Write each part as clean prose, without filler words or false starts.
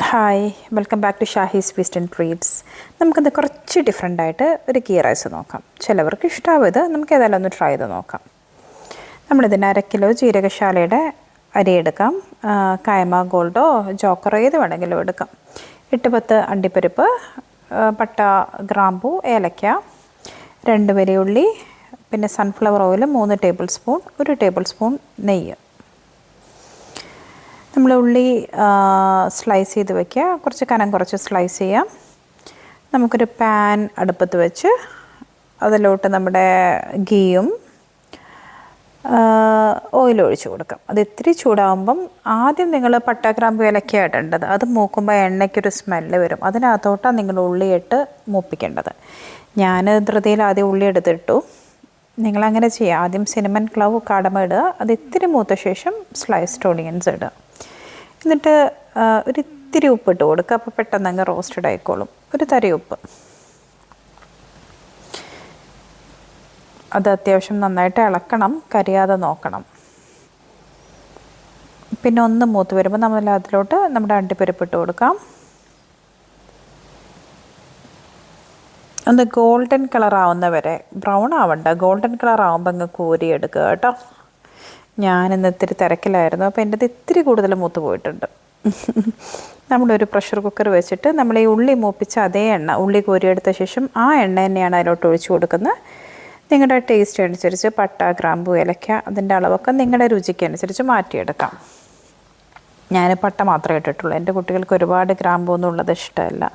Hi welcome back to Shahi's feast and treats. നമുക്കിത് കുറച്ച് different ആയിട്ട് ഒരു ഗീ റൈസ് നോക്കാം. ചിലവർക്ക് ഇഷ്ടമാവും ഇത്. നമുക്ക് ഏതായാലും ഒന്ന് ട്രൈ ചെയ്ത് നോക്കാം. നമ്മളിതിന് 1/2 കിലോ ജീരകശാലയുടെ അരി എടുക്കാം. കായമ ഗോൾഡോ ജോക്കറോ ഏത് വേണമെങ്കിലും എടുക്കാം. 8-10 അണ്ടിപ്പരിപ്പ്, പട്ട, ഗ്രാമ്പൂ, ഏലക്ക, 2 വലിയുള്ളി, പിന്നെ sunflower oil 3 table spoon, 1 table spoon നെയ്യ്. നമ്മൾ ഉള്ളി സ്ലൈസ് ചെയ്ത് വയ്ക്കുക. കുറച്ച് കനം കുറച്ച് സ്ലൈസ് ചെയ്യാം. നമുക്കൊരു പാൻ അടുപ്പത്ത് വെച്ച് അതിലോട്ട് നമ്മുടെ ഗീയും ഓയിൽ ഒഴിച്ച് കൊടുക്കാം. അത് ഇത്തിരി ചൂടാകുമ്പം ആദ്യം നിങ്ങൾ പട്ട, ഗ്രാമ്പു, ഏലക്ക ഇടേണ്ടത്. അത് മൂക്കുമ്പോൾ എണ്ണയ്ക്കൊരു സ്മെല്ല് വരും. അതിനകത്തോട്ടാണ് നിങ്ങൾ ഉള്ളിയിട്ട് മൂപ്പിക്കേണ്ടത്. ഞാൻ ധൃതിയിൽ ആദ്യം ഉള്ളി എടുത്തിട്ടു. നിങ്ങളങ്ങനെ ചെയ്യുക. ആദ്യം സിനമൺ, ക്ലവ്, കാടമ ഇടുക. അത് ഇത്തിരി മൂത്ത ശേഷം സ്ലൈസ്ഡ് ഓണിയൻസ് ഇടുക. എന്നിട്ട് ഒരു ഇത്തിരി ഉപ്പിട്ട് കൊടുക്കുക. അപ്പോൾ പെട്ടെന്ന് അങ്ങ് റോസ്റ്റഡ് ആയിക്കോളും. ഒരു തരി ഉപ്പ്. അത് അത്യാവശ്യം നന്നായിട്ട് ഇളക്കണം, കരിയാതെ നോക്കണം. പിന്നെ ഒന്ന് മൂത്ത് വരുമ്പോൾ നമ്മൾ അതിലോട്ട് നമ്മുടെ അണ്ടിപ്പരിപ്പ് ഇട്ട് കൊടുക്കാം. ഒന്ന് ഗോൾഡൻ കളർ ആവുന്നവരെ, ബ്രൗൺ ആവണ്ട, ഗോൾഡൻ കളർ ആവുമ്പോൾ അങ്ങ് കോരിയെടുക്കുക കേട്ടോ. ഞാനിന്ന് ഇത്തിരി തിരക്കിലായിരുന്നു, അപ്പോൾ എൻ്റെ ഇത്തിരി കൂടുതൽ മൂത്ത് പോയിട്ടുണ്ട്. നമ്മളൊരു പ്രഷർ കുക്കർ വെച്ചിട്ട് നമ്മൾ ഈ ഉള്ളി മൂപ്പിച്ച അതേ എണ്ണ, ഉള്ളി കോരിയെടുത്ത ശേഷം ആ എണ്ണ തന്നെയാണ് അതിലോട്ട് ഒഴിച്ച് കൊടുക്കുന്നത്. നിങ്ങളുടെ ടേസ്റ്റ് അനുസരിച്ച് പട്ട, ഗ്രാമ്പു, ഏലക്ക അതിൻ്റെ അളവൊക്കെ നിങ്ങളുടെ രുചിക്ക് അനുസരിച്ച് മാറ്റിയെടുക്കാം. ഞാൻ പട്ട മാത്രമേ ഇട്ടിട്ടുള്ളൂ. എൻ്റെ കുട്ടികൾക്ക് ഒരുപാട് ഗ്രാമ്പു ഒന്നും ഉള്ളത് ഇഷ്ടമല്ല.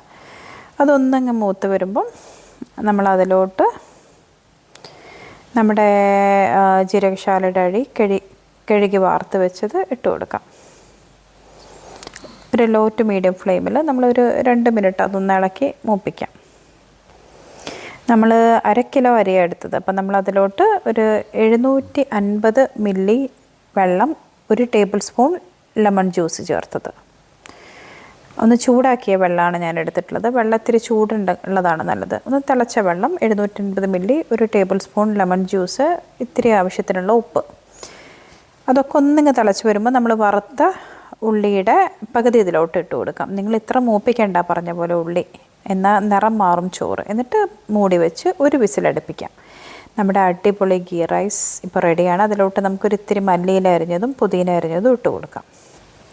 അതൊന്നങ്ങ് മൂത്ത് വരുമ്പം നമ്മളതിലോട്ട് നമ്മുടെ ജീരകശാലയുടെ അരി കഴുകി വാർത്ത് വെച്ചത് ഇട്ട് കൊടുക്കാം. ഒരു ലോ ടു മീഡിയം ഫ്ലെയിമിൽ നമ്മളൊരു 2 മിനിറ്റ് അതൊന്ന് ഇളക്കി മൂപ്പിക്കാം. നമ്മൾ 1/2 കിലോ അരിയാണ് എടുത്തത്. അപ്പം നമ്മളതിലോട്ട് ഒരു 750 മില്ലി വെള്ളം, 1 ടേബിൾ സ്പൂൺ ലെമൺ ജ്യൂസ് ചേർത്തത്. ഒന്ന് ചൂടാക്കിയ വെള്ളമാണ് ഞാൻ എടുത്തിട്ടുള്ളത്. വെള്ളത്തിരി ഉള്ളതാണ് നല്ലത്. ഒന്ന് തിളച്ച വെള്ളം, 750 milli, 1 table spoon lemon juice, ഇത്തിരി ആവശ്യത്തിനുള്ള ഉപ്പ്. അതൊക്കെ ഒന്നിങ്ങ് തിളച്ച് വരുമ്പോൾ നമ്മൾ വറുത്ത ഉള്ളിയുടെ പകുതി ഇതിലോട്ട് ഇട്ട് കൊടുക്കാം. നിങ്ങൾ ഇത്ര മൂപ്പിക്കേണ്ട പറഞ്ഞ പോലെ ഉള്ളി, എന്നാൽ നിറം മാറും ചോറ്. എന്നിട്ട് മൂടി വെച്ച് ഒരു വിസിലടുപ്പിക്കാം. നമ്മുടെ അടിപൊളി ഗീ റൈസ് ഇപ്പോൾ റെഡിയാണ്. അതിലോട്ട് നമുക്കൊരു ഇത്തിരി മല്ലിയില അരിഞ്ഞതും പുതിന അരിഞ്ഞതും ഇട്ട് കൊടുക്കാം.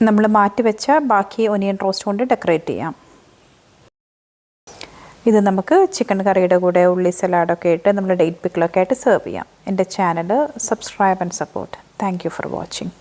നമ്മൾ മാറ്റി വെച്ച ബാക്കി ഒനിയൻ റോസ്റ്റ് കൊണ്ട് ഡെക്കറേറ്റ് ചെയ്യാം. ഇത് നമുക്ക് ചിക്കൻ കറിയുടെ കൂടെ ഉള്ളി സലാഡൊക്കെ ഇട്ട് നമ്മൾ ഡേറ്റ് പിക്കിളൊക്കെ ആയിട്ട് സെർവ് ചെയ്യാം. എൻ്റെ channel subscribe and support. Thank you for watching.